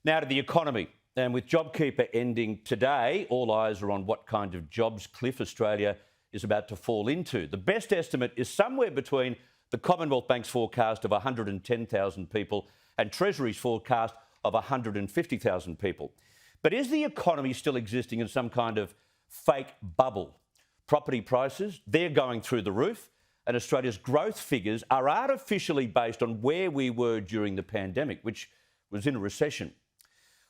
Now to the economy. And with JobKeeper ending today, all eyes are on what kind of jobs cliff Australia is about to fall into. The best estimate is somewhere between the Commonwealth Bank's forecast of 110,000 people and Treasury's forecast of 150,000 people. But is the economy still existing in some kind of fake bubble? Property prices, they're going through the roof, and Australia's growth figures are artificially based on where we were during the pandemic, which was in a recession.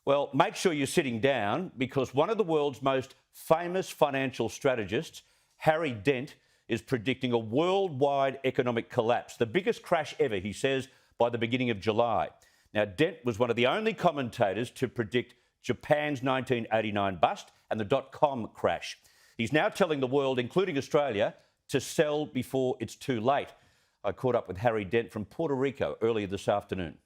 Well, make sure you're sitting down because one of the world's most famous financial strategists, Harry Dent, is predicting a worldwide economic collapse, the biggest crash ever, he says, by the beginning of July. Now, Dent was one of the only commentators to predict Japan's 1989 bust and the dot-com crash. He's now telling the world, including Australia, to sell before it's too late. I caught up with Harry Dent from Puerto Rico earlier this afternoon.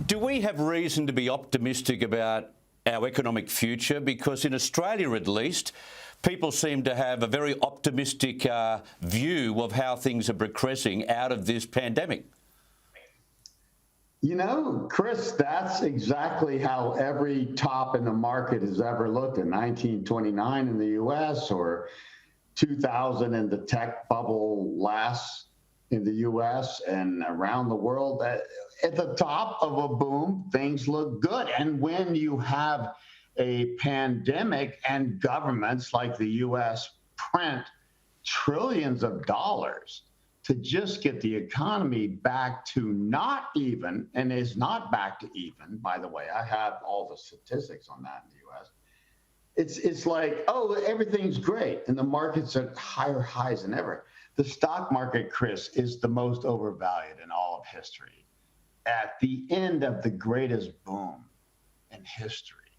Do we have reason to be optimistic about our economic future? Because in Australia, at least, people seem to have a very optimistic view of how things are progressing out of this pandemic. You know, Chris, that's exactly how every top in the market has ever looked in 1929 in the U.S. or 2000 in the tech bubble last in the U.S. and around the world. At the top of a boom, things look good. And when you have a pandemic and governments like the U.S. print trillions of dollars to just get the economy back to not even, and is not back to even, by the way, I have all the statistics on that in the U.S. It's like, oh, everything's great. And the market's at higher highs than ever. The stock market, Chris, is the most overvalued in all of history at the end of the greatest boom in history.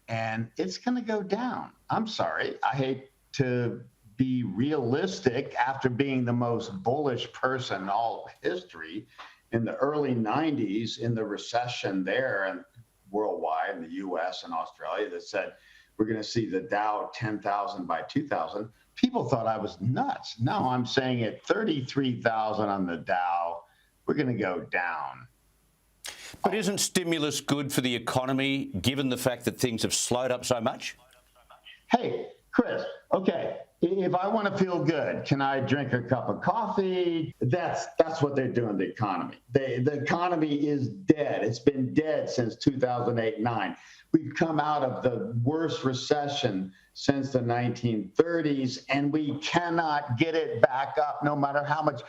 And it's going to go down. I'm sorry. I hate to be realistic after being the most bullish person in all of history in the early 90s in the recession there and worldwide in the US and Australia that said we're going to see the Dow 10,000 by 2000. People thought I was nuts. Now I'm saying at 33,000 on the Dow, we're going to go down. But isn't stimulus good for the economy, given the fact that things have slowed up so much? Hey, Chris, okay, if I want to feel good, can I drink a cup of coffee? That's what they're doing to the economy. The economy is dead. It's been dead since 2008-9. We've come out of the worst recession since the 1930s, and we cannot get it back up no matter how much.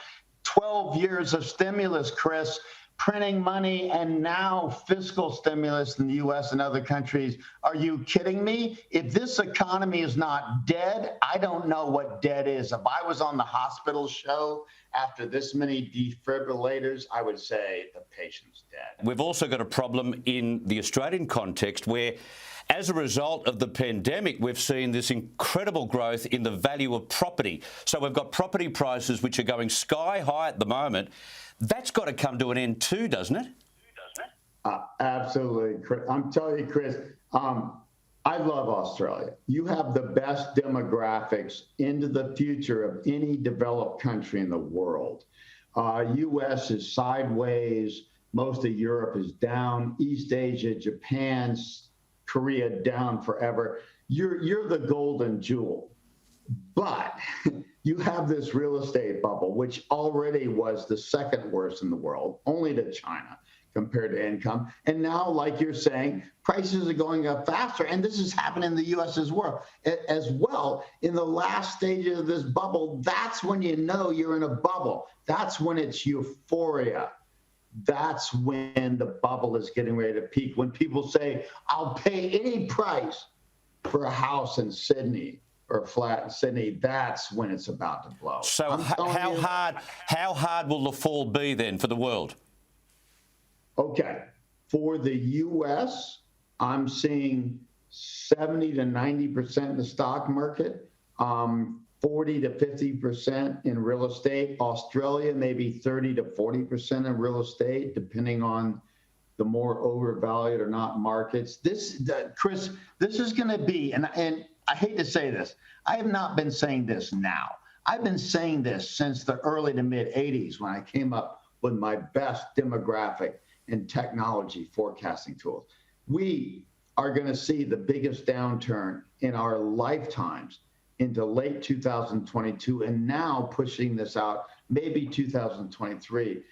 12 years of stimulus, Chris, printing money, and now fiscal stimulus in the U.S. and other countries. Are you kidding me? If this economy is not dead, I don't know what dead is. If I was on the hospital show after this many defibrillators, I would say the patient's dead. We've also got a problem in the Australian context where, as a result of the pandemic, we've seen this incredible growth in the value of property. So we've got property prices which are going sky high at the moment. That's got to come to an end too, doesn't it? Absolutely, Chris. I'm telling you, Chris, I love Australia. You have the best demographics into the future of any developed country in the world. U.S. is sideways. Most of Europe is down. East Asia, Japan, Korea down forever. You're the golden jewel. But you have this real estate bubble, which already was the second worst in the world, only to China compared to income. And now, like you're saying, prices are going up faster. And this is happening in the U.S. as well. In the last stages of this bubble, that's when you know you're in a bubble. That's when it's euphoria. That's when the bubble is getting ready to peak. When people say, I'll pay any price for a house in Sydney or a flat in Sydney, that's when it's about to blow. So how hard will the fall be then for the world? Okay. For the U.S., I'm seeing 70 to 90% in the stock market, 40 to 50% in real estate. Australia, maybe 30 to 40% in real estate, depending on the more overvalued or not markets. Chris, this is going to be, and I hate to say this, I have not been saying this now. I've been saying this since the early to mid 80s when I came up with my best demographic and technology forecasting tools. We are going to see the biggest downturn in our lifetimes into late 2022, and now pushing this out, maybe 2023.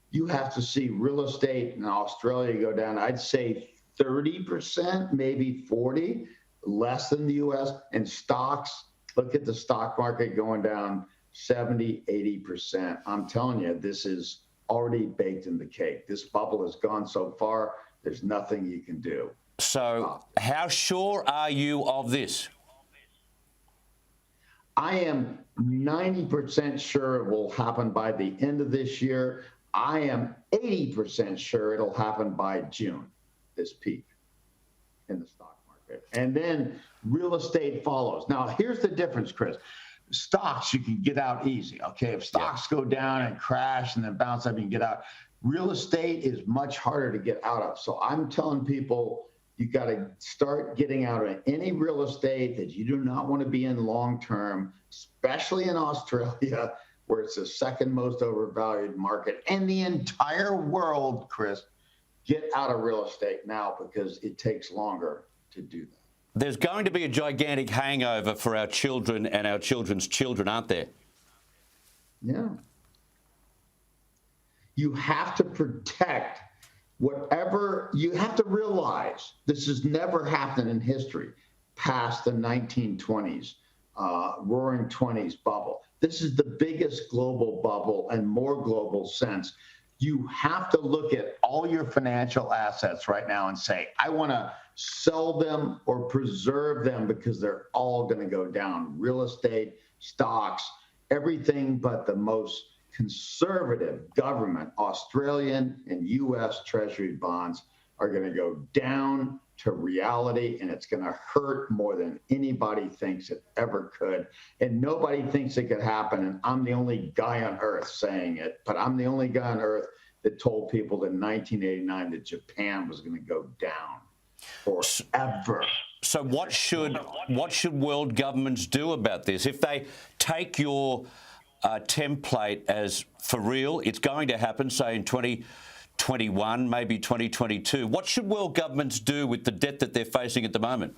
You have to see real estate in Australia go down, I'd say 30%, maybe 40, less than the US. And stocks, look at the stock market going down 70, 80%. I'm telling you, this is already baked in the cake. This bubble has gone so far, there's nothing you can do. So how sure are you of this? I am 90% sure it will happen by the end of this year. I am 80% sure it'll happen by June, this peak in the stock market. And then real estate follows. Now, here's the difference, Chris. Stocks, you can get out easy, okay? If stocks go down and crash and then bounce up, you can get out. Real estate is much harder to get out of. So I'm telling people, you got to start getting out of any real estate that you do not want to be in long term, especially in Australia, where it's the second most overvalued market in the entire world, Chris. Get out of real estate now because it takes longer to do that. There's going to be a gigantic hangover for our children and our children's children, aren't there? Yeah. You have to protect whatever, you have to realize this has never happened in history past the 1920s, roaring 20s bubble. This is the biggest global bubble and more global since. You have to look at all your financial assets right now and say, I want to sell them or preserve them because they're all going to go down. Real estate, stocks, everything but the most conservative government, Australian and US Treasury bonds are going to go down to reality, and it's going to hurt more than anybody thinks it ever could. And nobody thinks it could happen. And I'm the only guy on earth saying it, but I'm the only guy on earth that told people in 1989 that Japan was going to go down forever. So what should world governments do about this? If they take your template as for real, it's going to happen, say in 2021, maybe 2022. What should world governments do with the debt that they're facing at the moment?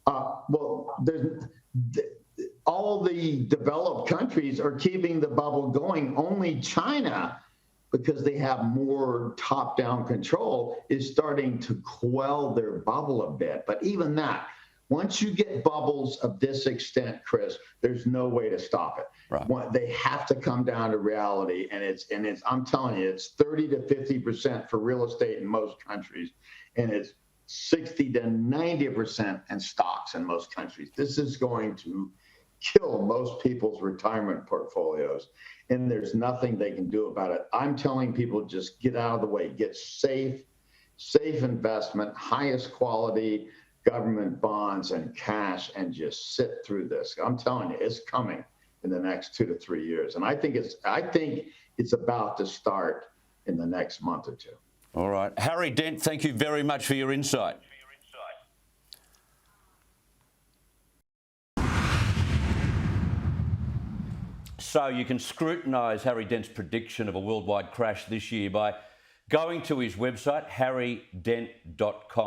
Well, all the developed countries are keeping the bubble going. Only China, because they have more top-down control, is starting to quell their bubble a bit. But even that, once you get bubbles of this extent, Chris, there's no way to stop it. Right. They have to come down to reality, and it's. I'm telling you, it's 30 to 50% for real estate in most countries, and it's 60 to 90% in stocks in most countries. This is going to kill most people's retirement portfolios, and there's nothing they can do about it. I'm telling people, just get out of the way, get safe investment, highest quality government bonds and cash, and just sit through this. I'm telling you, it's coming in the next 2 to 3 years. And I think it's about to start in the next month or two. All right. Harry Dent, thank you very much for your insight. So you can scrutinise Harry Dent's prediction of a worldwide crash this year by going to his website, harrydent.com.